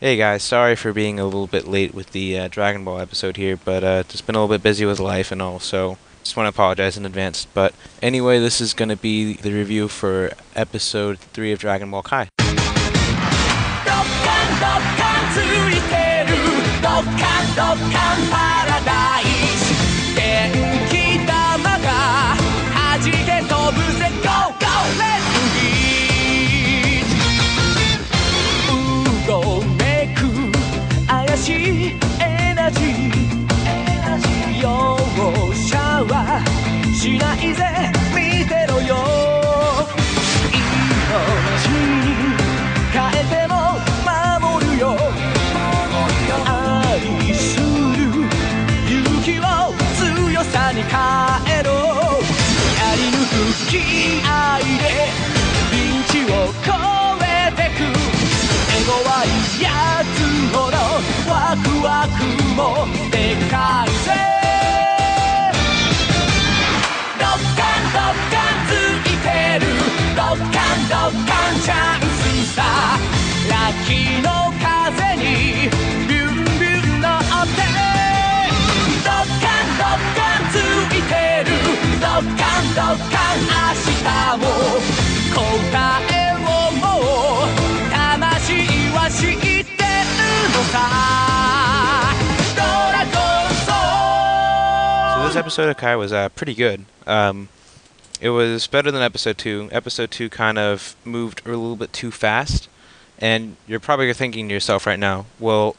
Hey guys, sorry for being a little bit late with the Dragon Ball episode here, but just been a little bit busy with life and all, so just want to apologize in advance. But anyway, this is going to be the review for episode 3 of Dragon Ball Kai. エナジー容赦はしないぜ見てろよ命に変えても守るよ愛する勇気を強さに変えろやり抜く気合でピンチを越えてく弱いやつほどワクワクもでかいぜドッカンドッカンついてるドッカンドッカンチャンスさラッキーの風にビュンビュン乗ってドッカンドッカンついてるドッカンドッカン明日も答えをもう魂は知ってるのさ So this episode of Kai was pretty good. It was better than episode 2. Episode 2 kind of moved a little bit too fast, and you're probably thinking to yourself right now, well,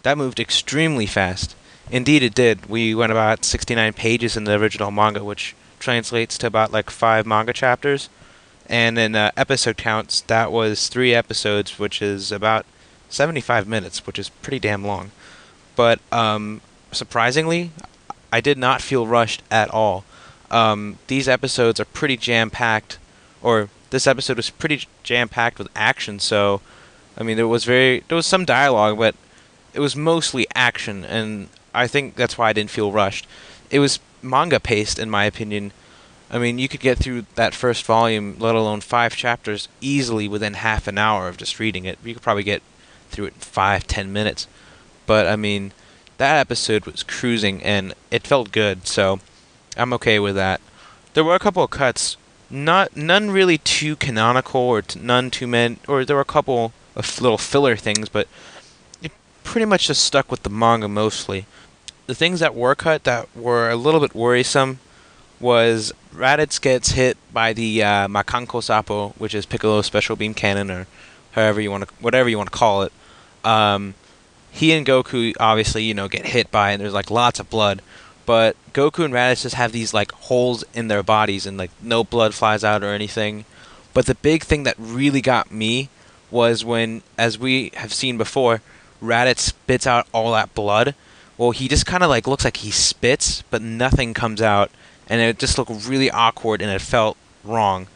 that moved extremely fast. Indeed it did. We went about 69 pages in the original manga, which translates to about like 5 manga chapters. And in episode counts, that was 3 episodes, which is about 75 minutes, which is pretty damn long. But surprisingly, I did not feel rushed at all. These episodes are pretty jam-packed, or this episode was pretty jam-packed with action, so, I mean, there was some dialogue, but it was mostly action, and I think that's why I didn't feel rushed. It was manga-paced, in my opinion. I mean, you could get through that first volume, let alone 5 chapters, easily within half an hour of just reading it. You could probably get through it in 5-10 minutes. But, I mean, that episode was cruising, and it felt good, so I'm okay with that. There were a couple of cuts, none really too canonical, or none too many, or there were a couple of little filler things, but it pretty much just stuck with the manga mostly. The things that were cut that were a little bit worrisome was Raditz gets hit by the Makanko Sapo, which is Piccolo's special beam cannon, or whatever you want to call it. He and Goku obviously, get hit by it, and there's like lots of blood. But Goku and Raditz just have these like holes in their bodies, and like no blood flies out or anything. But the big thing that really got me was when, as we have seen before, Raditz spits out all that blood. Well, he just kind of like looks like he spits, but nothing comes out. And it just looked really awkward, and it felt wrong.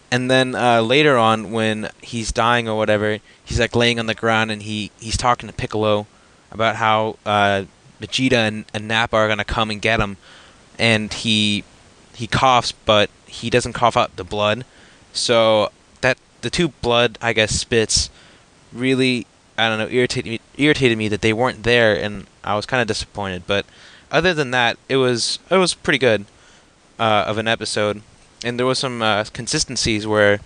And then later on, when he's dying or whatever, he's like laying on the ground, and he's talking to Piccolo about how Vegeta and Nappa are gonna come and get him. And he coughs, but he doesn't cough out the blood. So that the 2 blood, I guess, spits really, I don't know, irritated me that they weren't there, and I was kind of disappointed. But other than that, it was pretty good. Of an episode, and there was some consistencies where,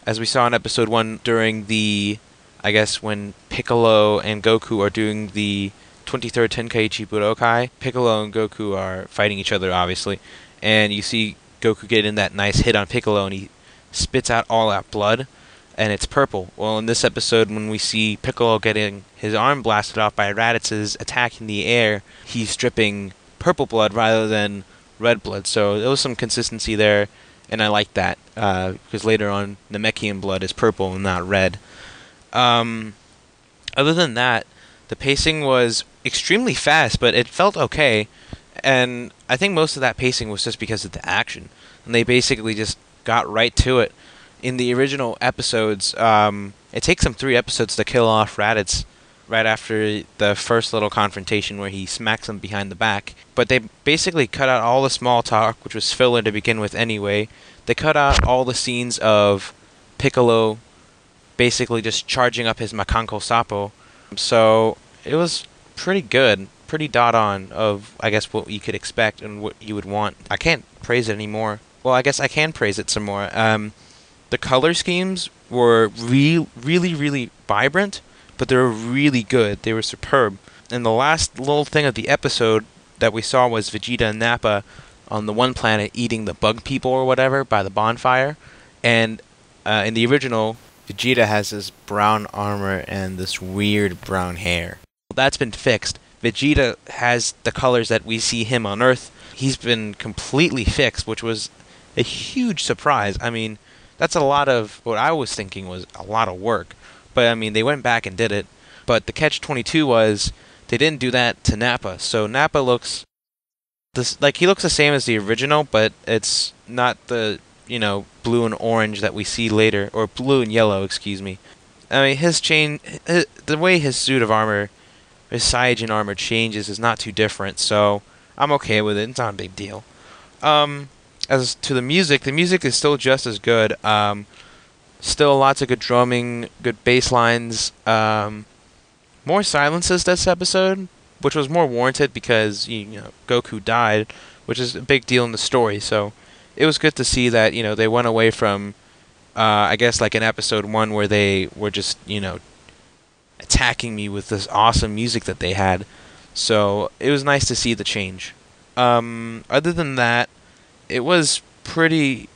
as we saw in episode 1 during the, I guess when Piccolo and Goku are doing the 23rd Tenkaichi Budokai, Piccolo and Goku are fighting each other obviously, and you see Goku get in that nice hit on Piccolo, and he spits out all that blood, and it's purple. Well, in this episode, when we see Piccolo getting his arm blasted off by Raditz's attack in the air, he's dripping purple blood rather than red blood, so there was some consistency there, and I liked that, because later on, Namekian blood is purple and not red. Other than that, the pacing was extremely fast, but it felt okay, and I think most of that pacing was just because of the action, and they basically just got right to it. In the original episodes, it takes them 3 episodes to kill off Raditz, right after the first little confrontation where he smacks him behind the back. But they basically cut out all the small talk, which was filler to begin with anyway. They cut out all the scenes of Piccolo basically just charging up his Makanko Sapo, So it was pretty good, pretty dot on of, I guess, what you could expect and what you would want. I can't praise it anymore. Well, I guess I can praise it some more. The color schemes were really vibrant, but they were really good. They were superb. And the last little thing of the episode that we saw was Vegeta and Nappa on the one planet eating the bug people or whatever by the bonfire. And in the original, Vegeta has this brown armor and this weird brown hair. Well, that's been fixed. Vegeta has the colors that we see him on Earth. He's been completely fixed, which was a huge surprise. I mean, that's a lot of what I was thinking was a lot of work. But I mean, they went back and did it. But the catch-22 was they didn't do that to Nappa. So Nappa looks he looks the same as the original, but it's not the, blue and orange that we see later, or blue and yellow, excuse me. I mean, the way his suit of armor, his Saiyajin armor changes is not too different, so I'm okay with it. It's not a big deal. As to the music is still just as good. Still lots of good drumming, good bass lines. More silences this episode, which was more warranted because Goku died, which is a big deal in the story. So it was good to see that they went away from, I guess, like in episode 1 where they were just attacking me with this awesome music that they had. So it was nice to see the change. Other than that, it was pretty.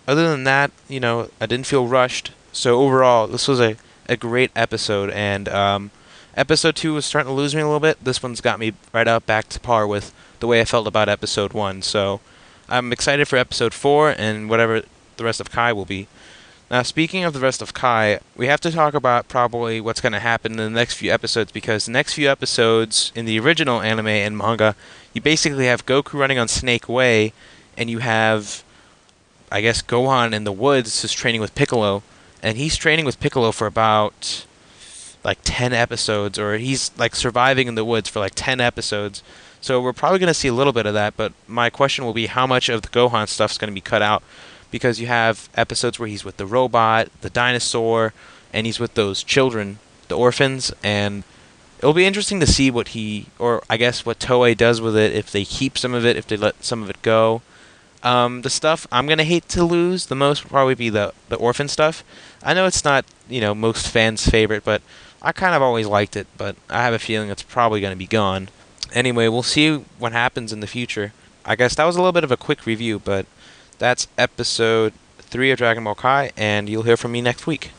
Other than that, I didn't feel rushed. So overall, this was a great episode, and episode 2 was starting to lose me a little bit. This one's got me right up back to par with the way I felt about episode 1. So I'm excited for episode 4 and whatever the rest of Kai will be. Now, speaking of the rest of Kai, we have to talk about probably what's going to happen in the next few episodes, because the next few episodes in the original anime and manga, you basically have Goku running on Snake Way, and you have, I guess, Gohan in the woods just training with Piccolo, and he's training with Piccolo for about 10 episodes, or he's surviving in the woods for 10 episodes. So we're probably going to see a little bit of that, but my question will be how much of the Gohan stuff is going to be cut out, because you have episodes where he's with the robot, the dinosaur, and he's with those children, the orphans, and it'll be interesting to see what I guess what Toei does with it, if they keep some of it, if they let some of it go. The stuff I'm going to hate to lose the most will probably be the orphan stuff. I know it's not, most fans' favorite, but I kind of always liked it, but I have a feeling it's probably going to be gone. Anyway, we'll see what happens in the future. I guess that was a little bit of a quick review, but that's episode 3 of Dragon Ball Kai, and you'll hear from me next week.